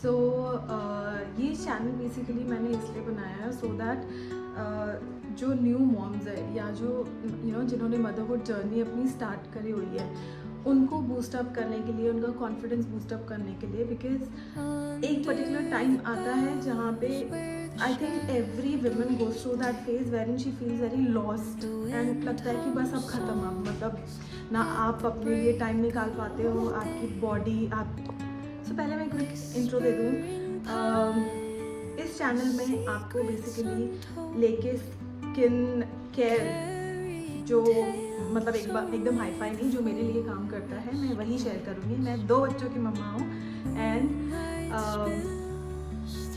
सो ये channel basically मैंने इसलिए बनाया है सो दैट जो न्यू मॉम्स है या जो जिन्होंने मदरहुड जर्नी अपनी स्टार्ट करी हुई है उनको बूस्ट अप करने के लिए, उनका कॉन्फिडेंस बूस्ट अप करने के लिए, बिकॉज एक पर्टिकुलर टाइम आता है जहाँ पे I think every woman goes through that phase wherein she feels very lost and लगता है कि बस अब ख़त्म, अब मतलब ना आप अपने लिए टाइम निकाल पाते हो, आपकी बॉडी आप पहले मैं क्विक इंट्रो दे दूँ। इस चैनल में आपको बेसिकली लेके स्किन केयर जो मतलब एकदम हाई फाई नहीं, जो मेरे लिए काम करता है मैं वही शेयर करूँगी। मैं 2 बच्चों की मम्मा हूँ एंड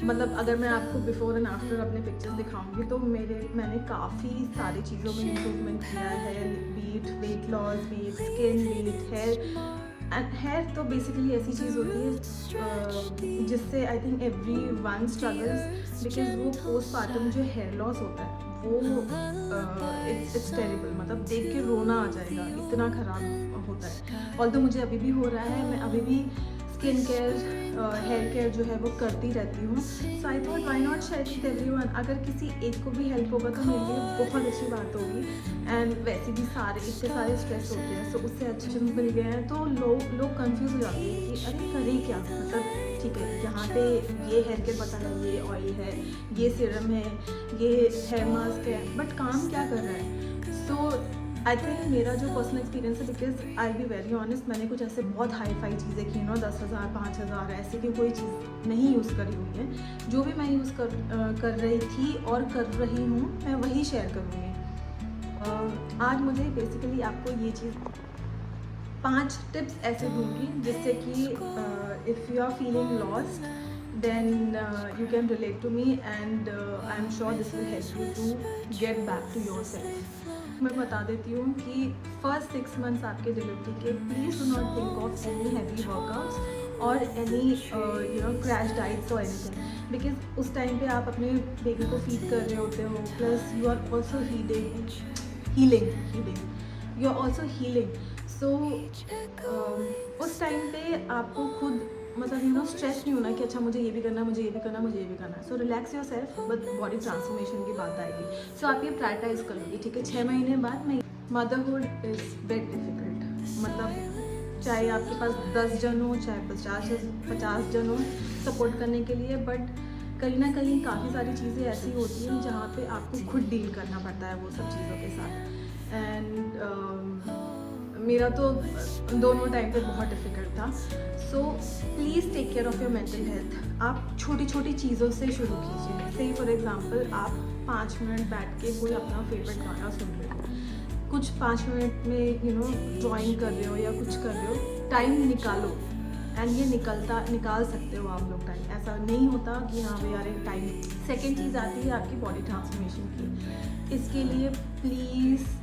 मतलब अगर मैं आपको बिफोर एंड आफ्टर अपने पिक्चर्स दिखाऊंगी तो मैंने काफ़ी सारी चीज़ों में इम्प्रूवमेंट किया है, beat weight loss, beat skin, beat hair. And hair तो बेसिकली ऐसी चीज़ होती है जिससे I think everyone struggles, because वो पोस्टमार्टम जो हेयर लॉस होता है वो इट्स टेरिबल, मतलब देख के रोना आ जाएगा, इतना ख़राब होता है। ऑल्दो मुझे अभी भी हो रहा है, मैं अभी भी स्किन केयर हेयर केयर जो है वो करती रहती हूँ। So I thought why not share with everyone. अगर किसी एक को भी हेल्प होगा तो मेरे लिए बहुत अच्छी बात होगी। एंड वैसे भी इतने सारे स्ट्रेस होते हैं, सो उससे अच्छे मिल गए हैं तो लोग कंफ्यूज हो जाते हैं कि अरे करें क्या, मतलब ठीक है यहाँ पे ये हेयर केयर बता रहा है, ये ऑयल है, ये सीरम है, ये हेयर मास्क है, बट काम क्या कर रहा है। सो आई थिंक मेरा जो पर्सनल एक्सपीरियंस है, because I be very honest, मैंने कुछ ऐसे बहुत हाई फाई चीज़ें की 10,000 5,000 ऐसे की कोई चीज़ नहीं यूज़ करी हुई है। जो भी मैं यूज़ कर रही थी और कर रही हूँ मैं वही शेयर करूँगी। आज मुझे बेसिकली आपको ये चीज़ 5 टिप्स ऐसे दूँगी जिससे कि if you are feeling lost then you can relate to me and I am sure this will help you to get back to yourself. मैं बता देती हूँ कि फर्स्ट 6 मंथ्स आपके डिलीवरी के please do not think of any heavy workouts और any crash diets और anything, because उस टाइम पे आप अपने बेबी को फीड कर रहे होते हो, plus you are also healing you are also healing. So उस टाइम पे आपको खुद मतलब स्ट्रेस नहीं होना कि अच्छा मुझे ये भी करना, मुझे ये भी करना, मुझे ये भी करना। So relax your self, but body transformation की बात आएगी। सो आप ये प्रायोरिटाइज करोगे, ठीक है। 6 महीने बाद मैं मदरहुड इज़ वेरी डिफ़िकल्ट, मतलब चाहे आपके पास 10 जन हो, चाहे 50 जन हो सपोर्ट करने के लिए, बट कहीं ना कहीं काफ़ी सारी चीज़ें ऐसी होती हैं जहाँ पे आपको खुद डील करना पड़ता है वो सब चीज़ों के साथ। एंड मेरा तो दोनों टाइम पे बहुत डिफ़िकल्ट था। So please take care of your mental health. आप छोटी छोटी चीज़ों से शुरू कीजिए। से फॉर एग्ज़ाम्पल आप 5 मिनट बैठ के कोई अपना फेवरेट गाना सुन रहे हो, कुछ 5 मिनट में ड्राइंग कर रहे हो या कुछ कर रहे हो, टाइम निकालो। एंड ये निकाल सकते हो आप लोग टाइम, ऐसा नहीं होता कि हाँ भाई यार एक टाइम। सेकेंड चीज़ आती है आपकी बॉडी ट्रांसफॉर्मेशन की। इसके लिए प्लीज़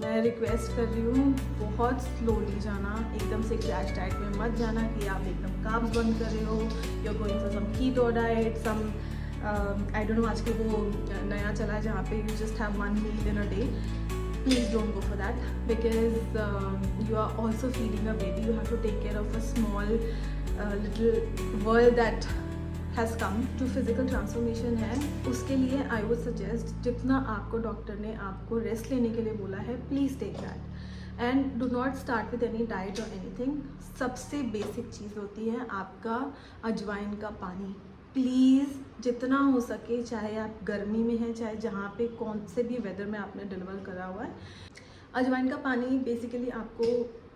मैं रिक्वेस्ट कर रही हूँ, बहुत स्लोली जाना, एकदम से क्रैश डाइट में मत जाना कि आप एकदम कार्ब्स बंद कर रहे हो, you are going for some keto diet, some I don't know आजकल वो नया चला है जहाँ पे you just have 1 meal in a day. Please don't go for that because you are also feeding a baby. You have to take care of a small little world that has come to physical transformation है। उसके लिए I would suggest जितना आपको doctor ने आपको rest लेने के लिए बोला है, please take that and do not start with any diet or anything। सबसे बेसिक चीज़ होती है आपका अजवाइन का पानी। प्लीज़ जितना हो सके, चाहे आप गर्मी में हैं, चाहे जहाँ पे कौन से भी वेदर में आपने डिलीवर करा हुआ है, अजवाइन का पानी बेसिकली आपको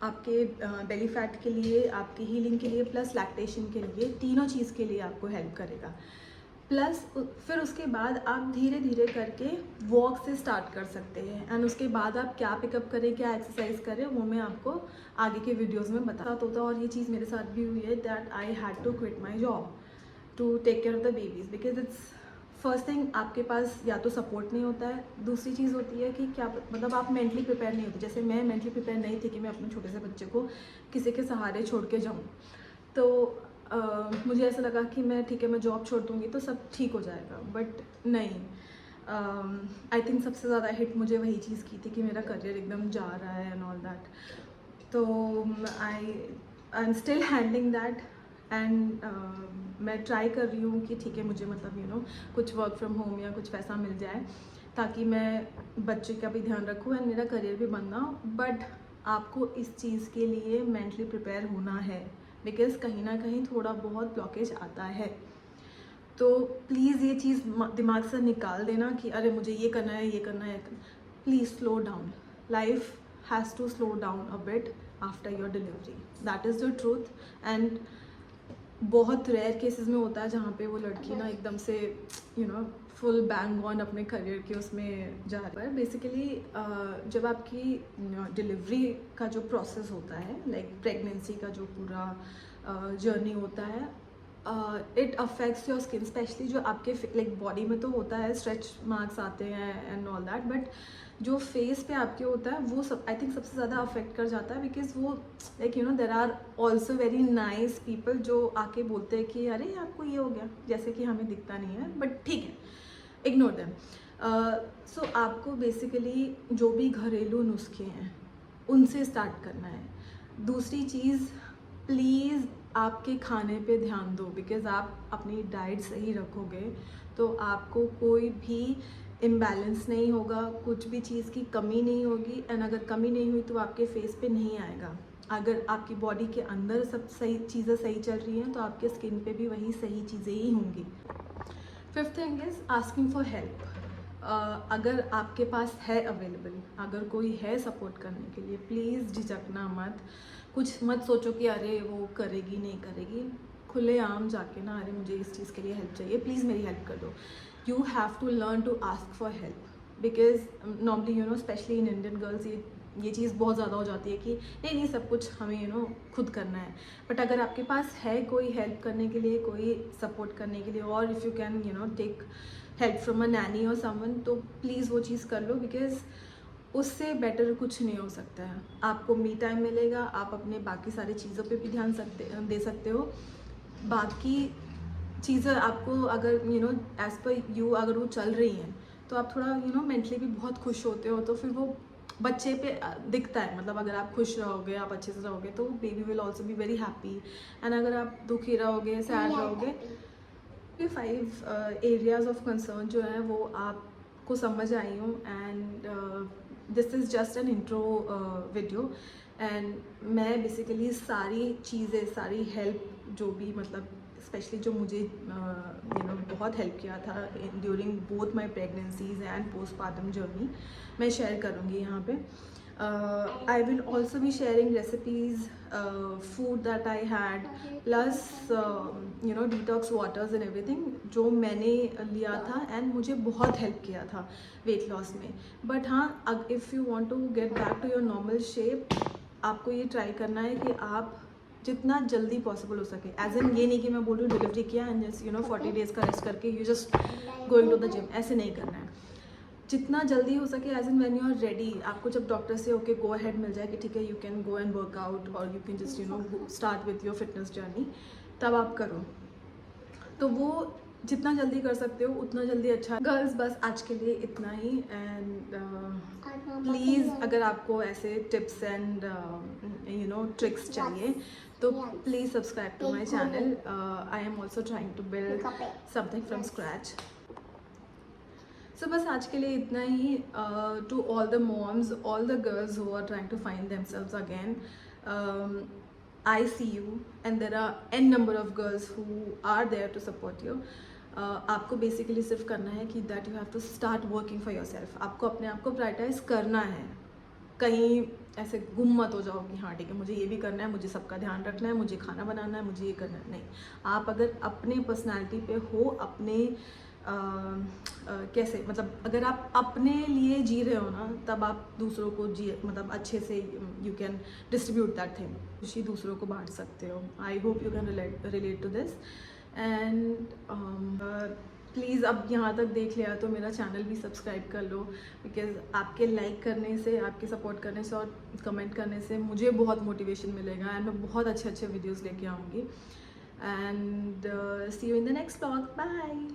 आपके बेली फैट के लिए, आपकी हीलिंग के लिए, प्लस लैक्टेशन के लिए, तीनों चीज़ के लिए आपको हेल्प करेगा। प्लस फिर उसके बाद आप धीरे धीरे करके वॉक से स्टार्ट कर सकते हैं। एंड उसके बाद आप क्या पिकअप करें, क्या एक्सरसाइज करें, वो मैं आपको आगे के वीडियोज़ में बताता होता। और ये चीज़ मेरे साथ भी हुई है that I had to quit my job to take care of the babies, because it's first thing आपके पास या तो सपोर्ट नहीं होता है, दूसरी चीज़ होती है कि क्या मतलब आप मेंटली प्रिपेयर नहीं होते। जैसे मैं मेंटली प्रिपेयर नहीं थी कि मैं अपने छोटे से बच्चे को किसी के सहारे छोड़ के जाऊँ। तो मुझे ऐसा लगा कि मैं ठीक है, मैं जॉब छोड़ दूँगी तो सब ठीक हो जाएगा, बट नहीं। आई थिंक सबसे ज़्यादा हिट मुझे वही चीज़ की थी कि मेरा करियर एकदम जा रहा है एंड ऑल दैट। तो I am still handling that and मैं ट्राई कर रही हूँ कि ठीक है मुझे मतलब कुछ वर्क फ्रॉम होम या कुछ वैसा मिल जाए ताकि मैं बच्चे का भी ध्यान रखूँ एंड मेरा करियर भी बनना हो। बट आपको इस चीज़ के लिए मेंटली प्रिपेयर होना है, बिकॉज़ कहीं ना कहीं थोड़ा बहुत ब्लॉकेज आता है। तो प्लीज़ ये चीज़ दिमाग से निकाल देना कि अरे मुझे ये करना है, ये करना है। Please slow down, life has to slow down a bit after your delivery, that is the truth. And बहुत रेयर केसेस में होता है जहाँ पे वो लड़की ना एकदम से फुल बैंग ऑन अपने करियर के उसमें जा रहा है। बेसिकली जब आपकी डिलीवरी का जो प्रोसेस होता है, लाइक प्रेगनेंसी का जो पूरा जर्नी होता है, it affects your skin, specially जो आपके लाइक बॉडी में तो होता है, स्ट्रेच मार्क्स आते हैं एंड ऑल दैट, बट जो फेस पे आपके होता है वो सब आई थिंक सबसे ज़्यादा अफेक्ट कर जाता है। बिकॉज वो like there are also very nice people जो आके बोलते हैं कि अरे आपको ये हो गया, जैसे कि हमें दिखता नहीं है, बट ठीक है, इग्नोर देम। सो आपको बेसिकली जो भी घरेलू नुस्खे हैं उनसे स्टार्ट करना है। दूसरी चीज़, प्लीज़ आपके खाने पे ध्यान दो, बिकॉज़ आप अपनी डाइट सही रखोगे तो आपको कोई भी इम्बैलेंस नहीं होगा, कुछ भी चीज़ की कमी नहीं होगी। एंड अगर कमी नहीं हुई तो आपके फेस पे नहीं आएगा। अगर आपकी बॉडी के अंदर सब सही चीज़ें सही चल रही हैं तो आपके स्किन पे भी वही सही चीज़ें ही होंगी। Fifth thing is asking for help. अगर आपके पास है अवेलेबल, अगर कोई है सपोर्ट करने के लिए, प्लीज़ झिझकना मत। कुछ मत सोचो कि अरे वो करेगी नहीं करेगी, खुले आम जाके ना अरे मुझे इस चीज़ के लिए हेल्प चाहिए, प्लीज़ मेरी हेल्प कर दो। You have to learn to ask for help, because normally specially in Indian girls ये चीज़ बहुत ज़्यादा हो जाती है कि नहीं सब कुछ हमें खुद करना है। बट अगर आपके पास है कोई हेल्प करने के लिए, कोई सपोर्ट करने के लिए, और if you can take help from a nanny और समवन, तो प्लीज़ वो चीज़ कर लो, बिकॉज उससे बेटर कुछ नहीं हो सकता है। आपको मी टाइम मिलेगा, आप अपने बाकी सारी चीज़ों पे भी ध्यान दे सकते हो। बाकी चीज़ें आपको अगर एज़ पर यू अगर वो चल रही हैं तो आप थोड़ा मेंटली भी बहुत खुश होते हो, तो फिर वो बच्चे पे दिखता है। मतलब अगर आप खुश रहोगे, आप अच्छे से रहोगे, तो baby will also be very happy. And अगर आप दुखी रहोगे, सैड रहोगे, 5 एरियाज ऑफ कंसर्न जो है वो आपको समझ आई हूँ। And this is just an intro video. And मैं बेसिकली सारी चीज़ें, सारी हेल्प जो भी मतलब स्पेशली जो मुझे बहुत हेल्प किया था during both my pregnancies and postpartum journey, मैं शेयर करूँगी यहाँ पे। I will also be sharing recipes, food that I had, plus detox waters and everything जो मैंने लिया था एंड मुझे बहुत हेल्प किया था वेट लॉस में। बट हाँ, if you want to get back to your normal shape, आपको ये ट्राई करना है कि आप जितना जल्दी पॉसिबल हो सके, एज एन ये नहीं कि मैं बोल रही हूँ डिलीवरी किया एंड जस्ट 40 डेज़ का रेस्ट करके you just going to the gym, ऐसे नहीं करना है। जितना जल्दी हो सके, as and when you are ready, आपको जब डॉक्टर से ओके गो अहेड मिल जाए कि ठीक है you can go and work out और you can just start with your fitness journey, तब आप करो। तो वो जितना जल्दी कर सकते हो उतना जल्दी अच्छा। गर्ल्स बस आज के लिए इतना ही। एंड प्लीज़ अगर आपको ऐसे टिप्स एंड ट्रिक्स चाहिए तो please subscribe to my channel. I am also trying to build something from scratch. So बस आज के लिए इतना ही। To all the moms, all the girls who are trying to find themselves again, I see you and there are n number of girls who are there to support you. आपको basically सिर्फ करना है कि that you have to start working for yourself. आपको अपने आप को prioritise करना है, कहीं ऐसे गुम मत हो जाओ कि हाँ ठीक है मुझे ये भी करना है, मुझे सबका ध्यान रखना है, मुझे खाना बनाना है, मुझे ये करना है। नहीं, आप अगर अपने पर्सनैलिटी पे हो, अपने कैसे मतलब अगर आप अपने लिए जी रहे हो ना, तब आप दूसरों को मतलब अच्छे से you can distribute that thing, खुशी दूसरों को बांट सकते हो। I hope you can relate to this. And please अब यहाँ तक देख लिया तो मेरा चैनल भी सब्सक्राइब कर लो, बिकॉज आपके लाइक करने से, आपके सपोर्ट करने से और कमेंट करने से मुझे बहुत मोटिवेशन मिलेगा एंड मैं बहुत अच्छे वीडियोज़ लेके आऊँगी। And see you in the next vlog. Bye.